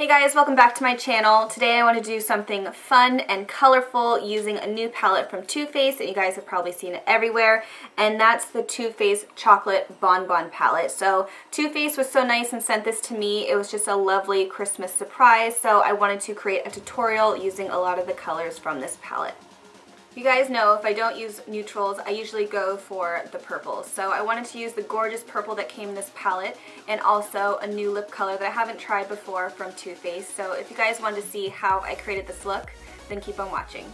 Hey guys, welcome back to my channel. Today I want to do something fun and colorful using a new palette from Too Faced that you guys have probably seen it everywhere, and that's the Too Faced Chocolate Bonbon Palette. So Too Faced was so nice and sent this to me. It was just a lovely Christmas surprise, so I wanted to create a tutorial using a lot of the colors from this palette. You guys know if I don't use neutrals, I usually go for the purples. So I wanted to use the gorgeous purple that came in this palette and also a new lip color that I haven't tried before from Too Faced. So if you guys wanted to see how I created this look, then keep on watching.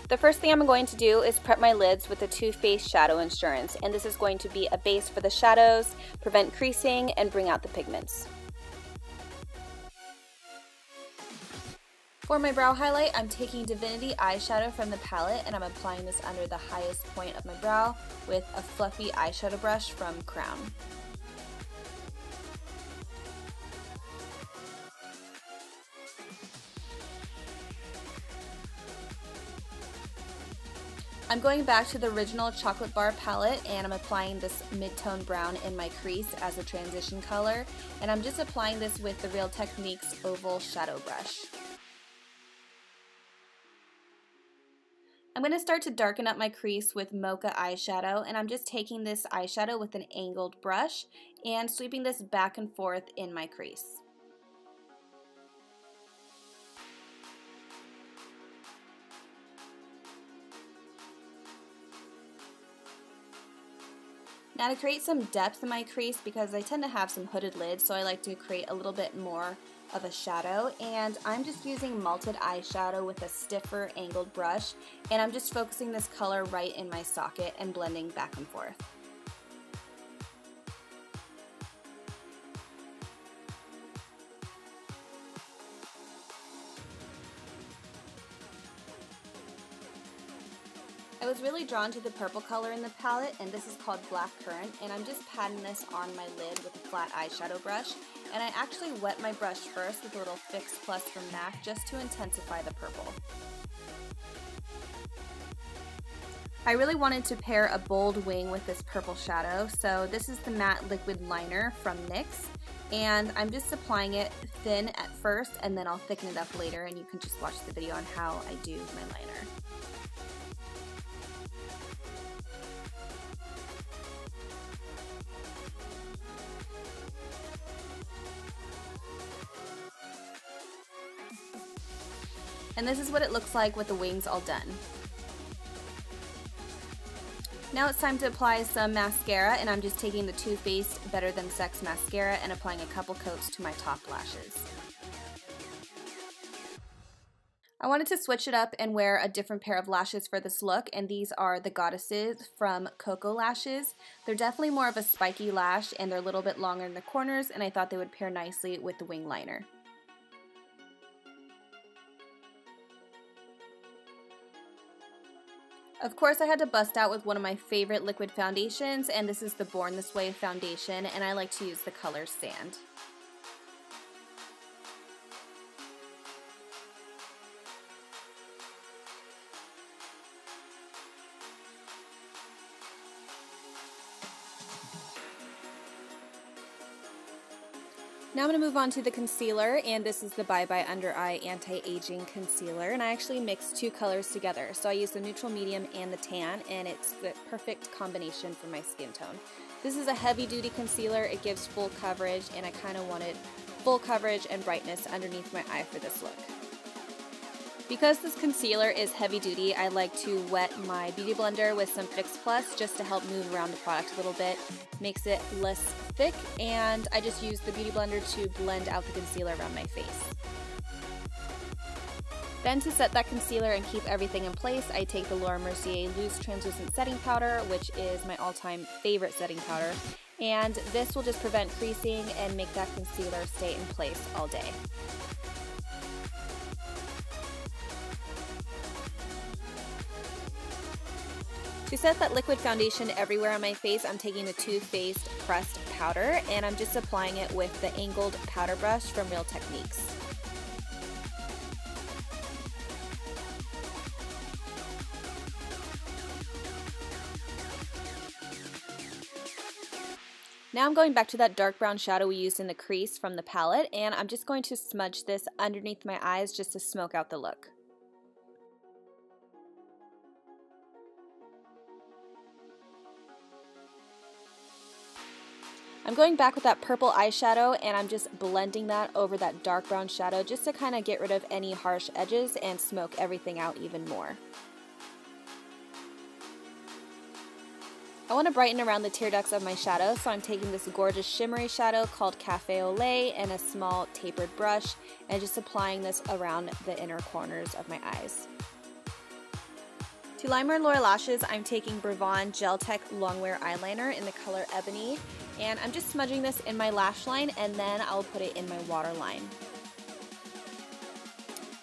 The first thing I'm going to do is prep my lids with the Too Faced Shadow Insurance, and this is going to be a base for the shadows, prevent creasing, and bring out the pigments. For my brow highlight, I'm taking Divinity eyeshadow from the palette and I'm applying this under the highest point of my brow with a fluffy eyeshadow brush from Currant. I'm going back to the original chocolate bar palette and I'm applying this mid-tone brown in my crease as a transition color, and I'm just applying this with the Real Techniques oval shadow brush. I'm going to start to darken up my crease with Mocha eyeshadow, and I'm just taking this eyeshadow with an angled brush and sweeping this back and forth in my crease. Now to create some depth in my crease, because I tend to have some hooded lids, so I like to create a little bit more of a shadow, and I'm just using Malted eyeshadow with a stiffer angled brush, and I'm just focusing this color right in my socket and blending back and forth. I was really drawn to the purple color in the palette, and this is called Black Currant, and I'm just patting this on my lid with a flat eyeshadow brush, and I actually wet my brush first with a little Fix Plus from MAC just to intensify the purple. I really wanted to pair a bold wing with this purple shadow, so this is the matte liquid liner from NYX, and I'm just applying it thin at first and then I'll thicken it up later, and you can just watch the video on how I do my liner. And this is what it looks like with the wings all done. Now it's time to apply some mascara, and I'm just taking the Too Faced Better Than Sex mascara and applying a couple coats to my top lashes. I wanted to switch it up and wear a different pair of lashes for this look, and these are the Goddesses from KoKo lashes. They're definitely more of a spiky lash and they're a little bit longer in the corners, and I thought they would pair nicely with the wing liner. Of course, I had to bust out with one of my favorite liquid foundations, and this is the Born This Way foundation, and I like to use the color Sand. Now I'm going to move on to the concealer, and this is the Bye Bye Under Eye Anti-Aging Concealer, and I actually mixed two colors together. So I used the neutral medium and the tan, and it's the perfect combination for my skin tone. This is a heavy-duty concealer. It gives full coverage, and I kind of wanted full coverage and brightness underneath my eye for this look. Because this concealer is heavy duty, I like to wet my beauty blender with some Fix Plus just to help move around the product a little bit. Makes it less thick, and I just use the beauty blender to blend out the concealer around my face. Then to set that concealer and keep everything in place, I take the Mercier Loose Translucent Setting Powder, which is my all-time favorite setting powder, and this will just prevent creasing and make that concealer stay in place all day. To set that liquid foundation everywhere on my face, I'm taking the Too Faced Pressed Powder, and I'm just applying it with the angled powder brush from Real Techniques. Now I'm going back to that dark brown shadow we used in the crease from the palette, and I'm just going to smudge this underneath my eyes just to smoke out the look. I'm going back with that purple eyeshadow and I'm just blending that over that dark brown shadow just to kind of get rid of any harsh edges and smoke everything out even more. I want to brighten around the tear ducts of my shadow, so I'm taking this gorgeous shimmery shadow called Cafe au Lait and a small tapered brush and just applying this around the inner corners of my eyes. To line my lower lashes, I'm taking BRAVON Gel Tech Longwear Eyeliner in the color Ebony, and I'm just smudging this in my lash line and then I'll put it in my waterline.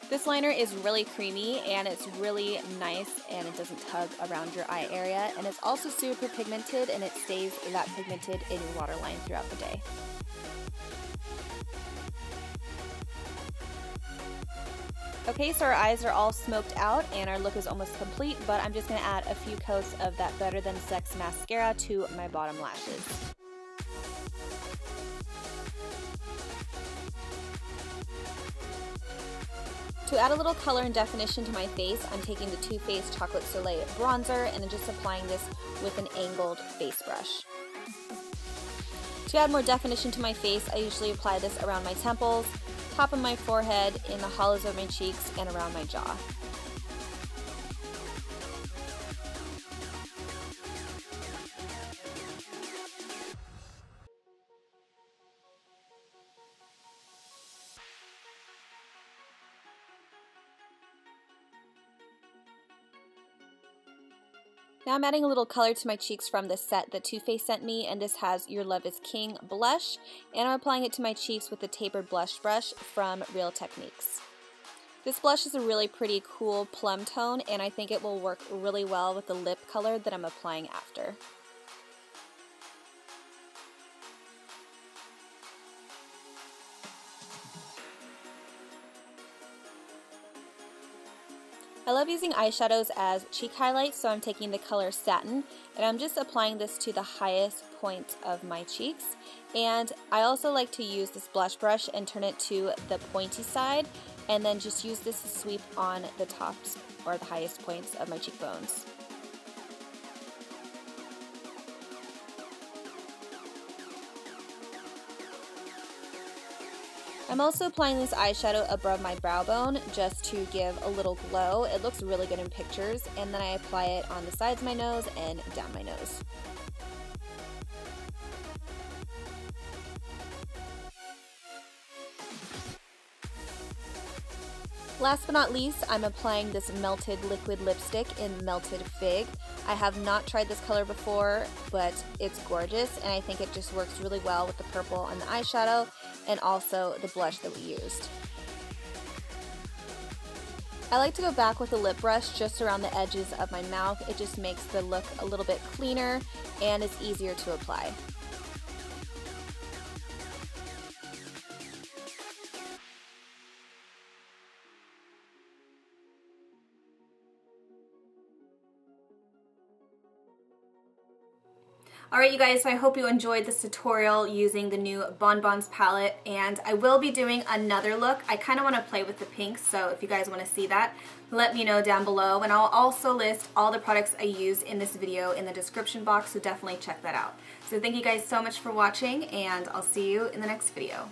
This liner is really creamy and it's really nice and it doesn't tug around your eye area, and it's also super pigmented and it stays that pigmented in your waterline throughout the day. Okay, so our eyes are all smoked out and our look is almost complete, but I'm just going to add a few coats of that Better Than Sex mascara to my bottom lashes. To add a little color and definition to my face, I'm taking the Too Faced Chocolate Soleil bronzer and then just applying this with an angled face brush. To add more definition to my face, I usually apply this around my temples, top of my forehead, in the hollows of my cheeks, and around my jaw. Now I'm adding a little color to my cheeks from this set that Too Faced sent me, and this has Your Love Is King blush, and I'm applying it to my cheeks with the tapered blush brush from Real Techniques. This blush is a really pretty cool plum tone, and I think it will work really well with the lip color that I'm applying after. I love using eyeshadows as cheek highlights, so I'm taking the color Satin and I'm just applying this to the highest point of my cheeks. And I also like to use this blush brush and turn it to the pointy side and then just use this to sweep on the tops or the highest points of my cheekbones. I'm also applying this eyeshadow above my brow bone just to give a little glow. It looks really good in pictures, and then I apply it on the sides of my nose and down my nose. Last but not least, I'm applying this Melted liquid lipstick in Melted Fig. I have not tried this color before, but it's gorgeous, and I think it just works really well with the purple on the eyeshadow and also the blush that we used. I like to go back with a lip brush just around the edges of my mouth. It just makes the look a little bit cleaner and it's easier to apply. Alright you guys, so I hope you enjoyed this tutorial using the new Bonbons palette, and I will be doing another look. I kind of want to play with the pinks, so if you guys want to see that, let me know down below, and I'll also list all the products I used in this video in the description box, so definitely check that out. So thank you guys so much for watching, and I'll see you in the next video.